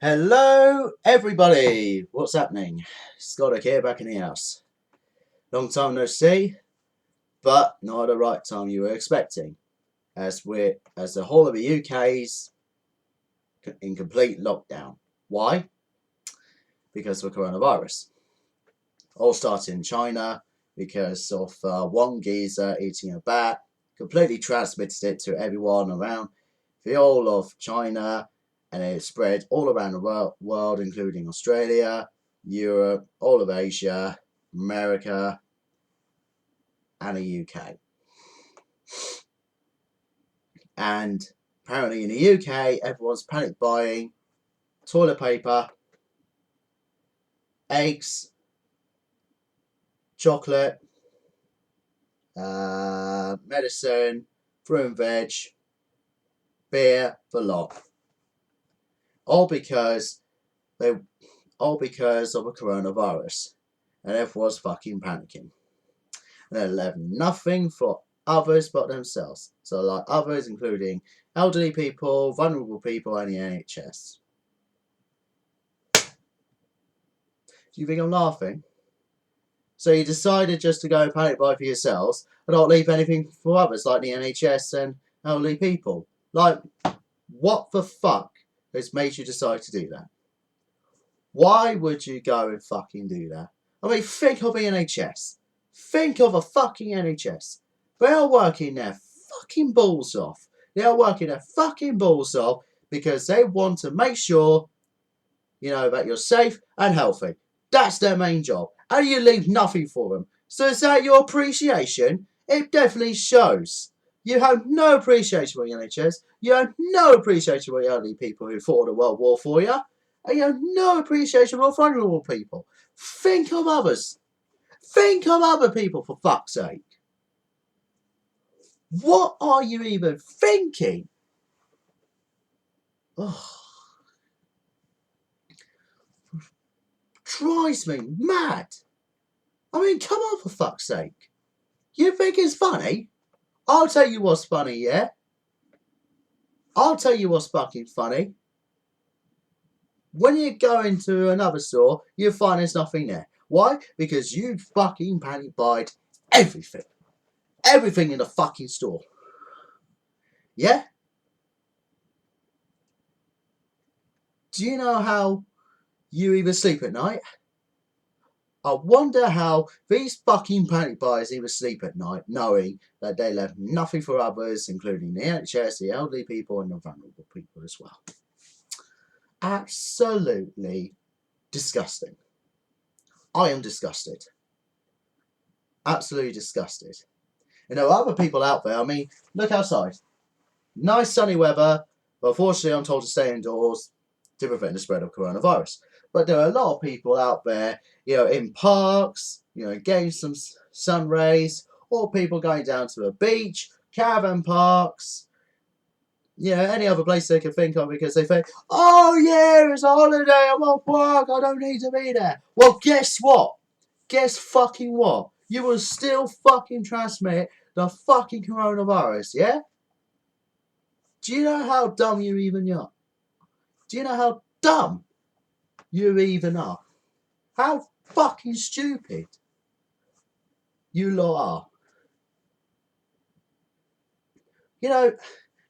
Hello, everybody. What's happening? Scott here, back in the house. Long time no see, but not at the right time you were expecting, as the whole of the UK's in complete lockdown. Why? Because of coronavirus. All started in China because of one geezer eating a bat, completely transmitted it to everyone around the whole of China, and it spread all around the world, including Australia, Europe, all of Asia, America, and the UK. And apparently in the UK, everyone's panic buying toilet paper, eggs, chocolate, medicine, fruit and veg, beer, the lot. All because of a coronavirus. And everyone's fucking panicking. And they left nothing for others but themselves. So like others including elderly people, vulnerable people, and the NHS. Do you think I'm laughing? So you decided just to go and panic buy for yourselves and not leave anything for others like the NHS and elderly people. Like, what the fuck has made you decide to do that? Why would you go and fucking do that? I mean, think of the NHS. Think of a fucking NHS. They are working their fucking balls off. They are working their fucking balls off because they want to make sure, that you're safe and healthy. That's their main job. And you leave nothing for them. So is that your appreciation? It definitely shows. You have no appreciation for the NHS. You have no appreciation for the elderly people who fought the World War for you. And you have no appreciation for vulnerable people. Think of others. Think of other people, for fuck's sake. What are you even thinking? Oh, drives me mad. I mean, come on, for fuck's sake. You think it's funny? I'll tell you what's funny, yeah? I'll tell you what's fucking funny. When you go into another store, you find there's nothing there. Why? Because you fucking panic buyed everything. Everything in the fucking store. Yeah? Do you know how you even sleep at night? I wonder how these fucking panic buyers even sleep at night, knowing that they left nothing for others, including the NHS, the elderly people, and the vulnerable people as well. Absolutely disgusting. I am disgusted. Absolutely disgusted. Other people out there, I mean, look outside. Nice sunny weather, but unfortunately I'm told to stay indoors to prevent the spread of coronavirus. But there are a lot of people out there, in parks, getting some sun rays, or people going down to a beach, caravan parks, any other place they can think of because they think, oh yeah, it's a holiday, I'm on work, I don't need to be there. Well, guess what? Guess fucking what? You will still fucking transmit the fucking coronavirus, yeah? Do you know how dumb you even are? Do you know how dumb you even are? How fucking stupid you lot are.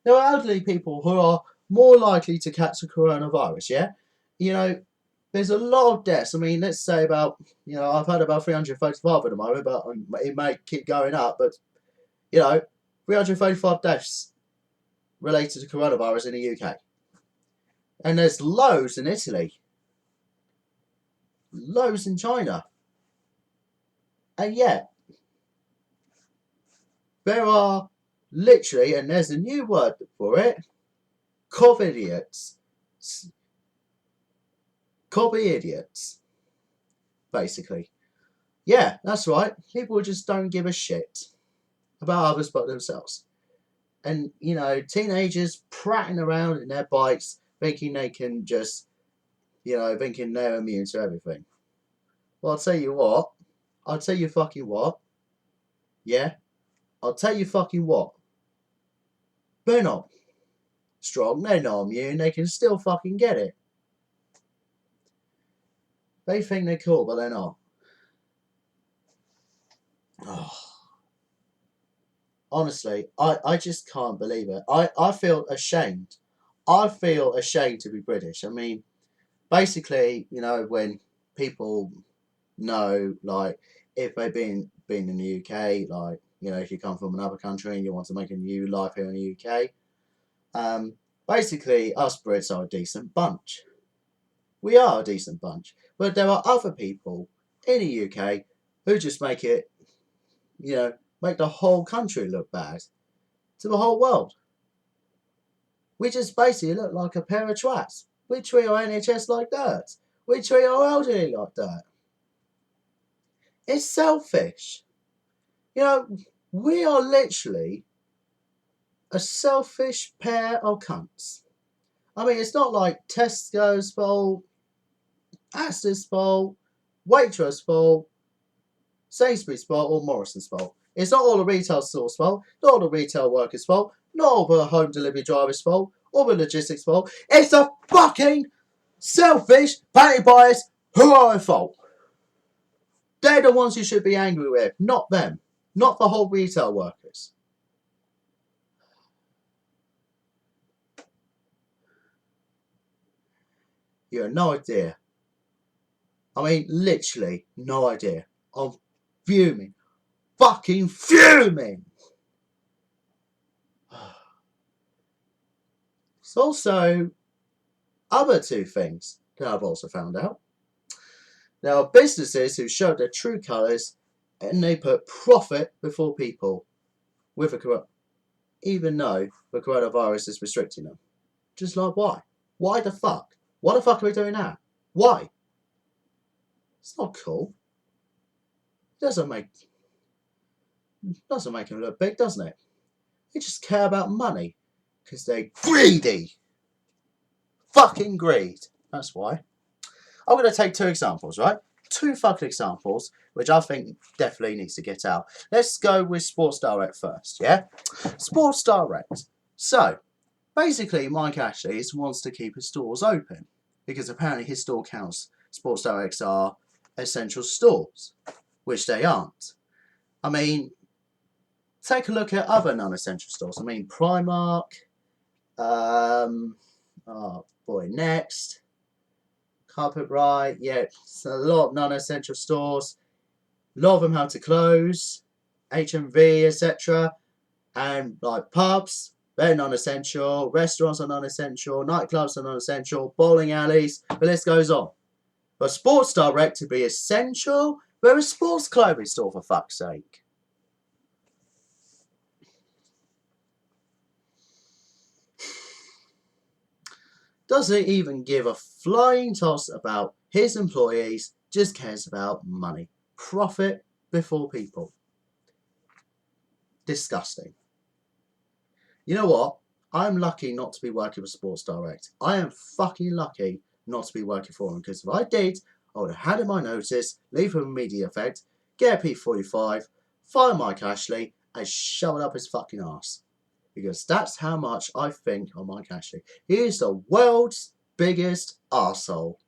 There are elderly people who are more likely to catch the coronavirus, yeah? There's a lot of deaths. I mean, let's say about, I've heard about 335 at the moment, but it may keep going up. But, 335 deaths related to coronavirus in the UK. And there's loads in Italy. Loads in China. And yet, there are literally, and there's a new word for it, Covidiots. Covidiots. Basically. Yeah, that's right. People just don't give a shit about others but themselves. And, teenagers prattling around in their bikes thinking they can just, thinking they're immune to everything. Well, I'll tell you what. I'll tell you fucking what. Yeah? I'll tell you fucking what. They're not strong. They're not immune. They can still fucking get it. They think they're cool, but they're not. Oh, honestly, I just can't believe it. I feel ashamed. I feel ashamed to be British. I mean, basically, when people know, like, if they've been in the UK, like, if you come from another country and you want to make a new life here in the UK, basically, us Brits are a decent bunch. We are a decent bunch. But there are other people in the UK who just make the whole country look bad to the whole world. We just basically look like a pair of twats. We treat our NHS like that. We treat our elderly like that. It's selfish. We are literally a selfish pair of cunts. I mean, it's not like Tesco's fault, Asda's fault, Waitrose fault, Sainsbury's fault, or Morrison's fault. It's not all the retail stores' fault, not all the retail workers' fault, not all the home delivery drivers' fault, or the logistics' fault. It's the fucking selfish panic buyers who are at fault. They're the ones you should be angry with, not them. Not the whole retail workers. You have no idea. I mean, literally, no idea. I'm fuming. Fucking fuming! There's also other two things that I've also found out. There are businesses who show their true colours and they put profit before people with even though the coronavirus is restricting them. Just like, why? Why the fuck? Why the fuck are we doing that? Why? It's not cool. It doesn't make them look big, doesn't it? They just care about money because they're greedy. Fucking greed. That's why. I'm going to take two examples, right? Two fucking examples, which I think definitely needs to get out. Let's go with Sports Direct first, yeah? Sports Direct. So, basically, Mike Ashley wants to keep his stores open because apparently his store counts Sports Directs are essential stores, which they aren't. I mean, take a look at other non-essential stores. I mean, Primark, Next, Carpet Right, yeah, it's a lot of non-essential stores. A lot of them have to close, HMV, etc. And like pubs, they're non-essential, restaurants are non-essential, nightclubs are non-essential, bowling alleys, the list goes on. But Sports Direct to be essential, they're a sports clothing store, for fuck's sake. Doesn't even give a flying toss about his employees, just cares about money. Profit before people. Disgusting. You know what? I'm lucky not to be working with Sports Direct. I am fucking lucky not to be working for them, because if I did, I would have had in my notice, leave with immediate effect, get a P45, fire Mike Ashley, and shove it up his fucking arse. Because that's how much I think of Mike Ashley. He is the world's biggest arsehole.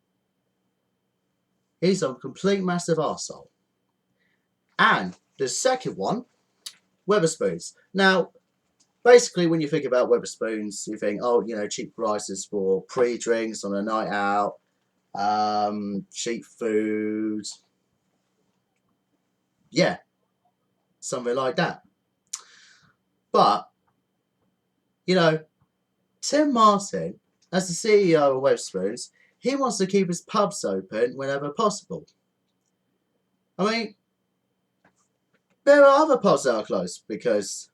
He's a complete massive arsehole. And the second one, Wetherspoons. Now, basically, when you think about Wetherspoons, you think, cheap prices for pre-drinks on a night out, cheap food. Yeah, something like that. But, Tim Martin, as the CEO of Wetherspoons, he wants to keep his pubs open whenever possible. I mean, there are other pubs that are closed because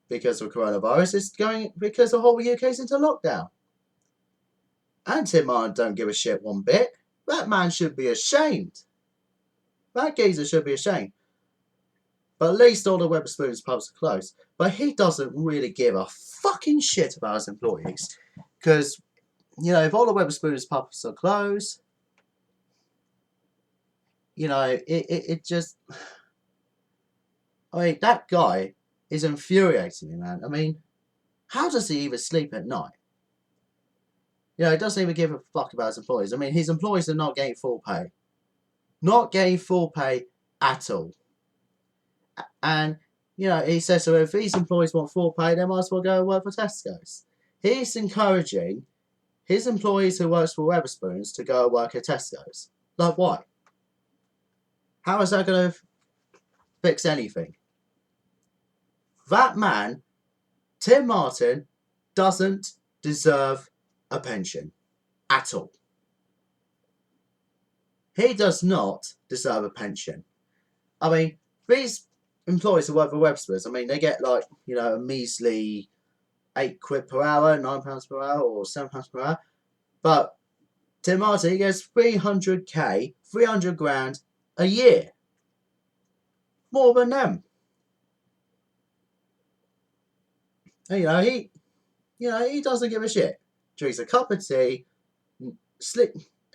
of coronavirus. It's going because the whole UK is into lockdown. And Tim Martin don't give a shit one bit. That man should be ashamed. That geezer should be ashamed. But at least all the Wetherspoons pubs are closed. But he doesn't really give a fucking shit about his employees. Because, if all the Wetherspoons pubs are closed, it just... I mean, that guy is infuriating me, man. I mean, how does he even sleep at night? You know, he doesn't even give a fuck about his employees. I mean, his employees are not getting full pay. Not getting full pay at all. And, you know, he says, so if these employees want full pay, they might as well go and work for Tesco's. He's encouraging his employees who works for Wetherspoons to go and work at Tesco's. Like, why? How is that going to fix anything? That man, Tim Martin, doesn't deserve a pension at all. He does not deserve a pension. I mean, these employees who work for Wetherspoons, I mean, they get like, you know, a measly £8 per hour, £9 per hour, or £7 per hour. But Tim Martin, he gets 300k, 300 grand a year. More than them. And, he doesn't give a shit. Drinks a cup of tea,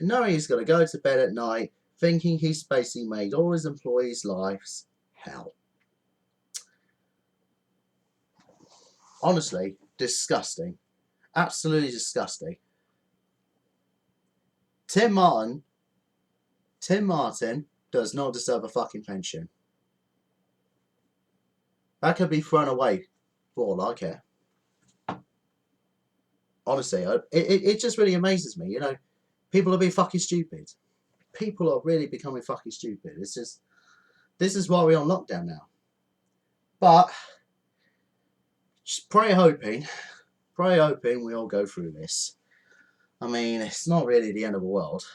knowing he's going to go to bed at night, thinking he's basically made all his employees' lives hell. Honestly, disgusting. Absolutely disgusting. Tim Martin does not deserve a fucking pension. That could be thrown away for all I care. Honestly, it just really amazes me. You know, people are being fucking stupid. People are really becoming fucking stupid. It's just, this is why we're on lockdown now. But, just pray hoping we all go through this. I mean, it's not really the end of the world.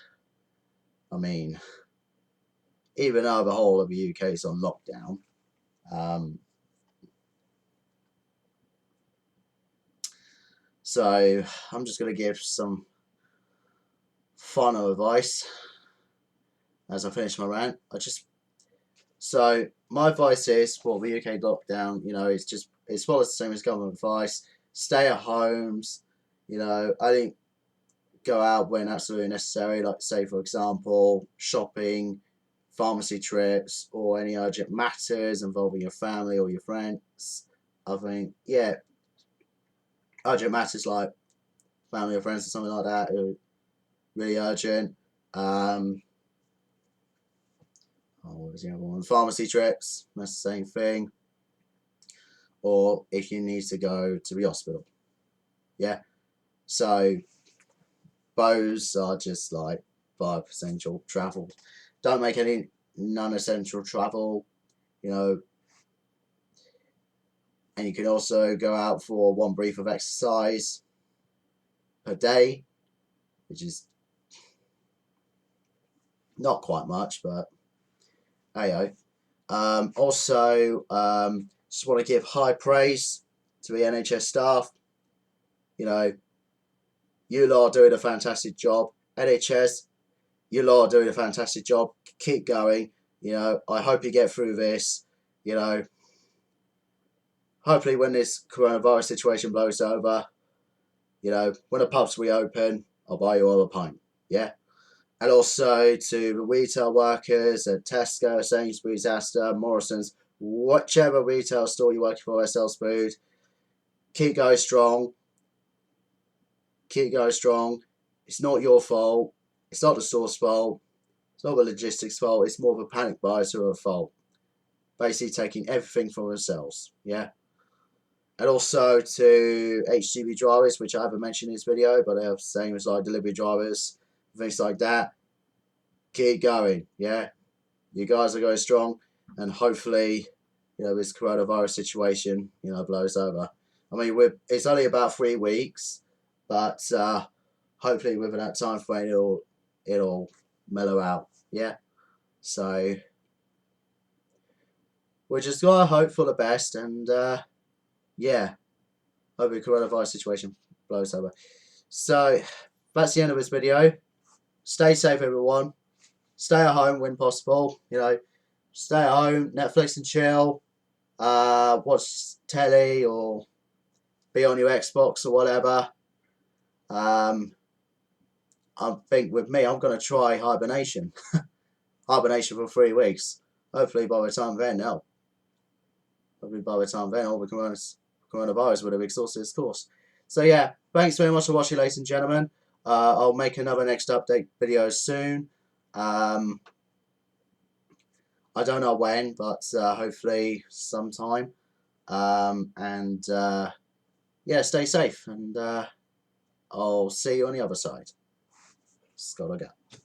I mean, even though the whole of the UK is on lockdown, so I'm just going to give some final advice as I finish my rant. So my advice is for the UK lockdown, you know, it's follows the same as government advice. Stay at homes. You know, I think go out when absolutely necessary, like say for example, shopping, pharmacy trips, or any urgent matters involving your family or your friends. I think, yeah, urgent matters like family or friends or something like that are really urgent. What was the other one? Pharmacy trips, that's the same thing. Or if you need to go to the hospital. Yeah. So those are just like 5 essential travel. Don't make any non-essential travel, you know. And you can also go out for 1 brief of exercise per day, which is not quite much, but hey. Also, just want to give high praise to the NHS staff. You know, you lot are doing a fantastic job. NHS, you lot are doing a fantastic job. Keep going. You know, I hope you get through this. You know, hopefully when this coronavirus situation blows over, you know, when the pubs reopen, I'll buy you all a pint. Yeah. And also to the retail workers at Tesco, Sainsbury's, Asda, Morrison's, whichever retail store you're working for that sells food, keep going strong. Keep going strong. It's not your fault. It's not the store's fault. It's not the logistics fault. It's more of a panic buyers who are at fault. Basically taking everything from themselves. Yeah. And also to HGV drivers, which I haven't mentioned in this video, but they have the same as like delivery drivers, things like that. Keep going. Yeah. You guys are going strong, and hopefully, you know, this coronavirus situation, you know, blows over. I mean, it's only about 3 weeks, but hopefully within that time frame, it'll mellow out. Yeah. So we're just gotta hope for the best, and yeah, hope the coronavirus situation blows over. So that's the end of this video. Stay safe, everyone. Stay at home when possible. You know, stay at home, Netflix and chill. Watch telly or be on your Xbox or whatever. I think with me, I'm going to try hibernation. Hibernation for 3 weeks. Hopefully by the time then, all the coronavirus would have exhausted its course. So yeah, thanks very much for watching, ladies and gentlemen. I'll make another next update video soon. I don't know when, but hopefully sometime. Yeah, stay safe, and I'll see you on the other side. Skål och gott.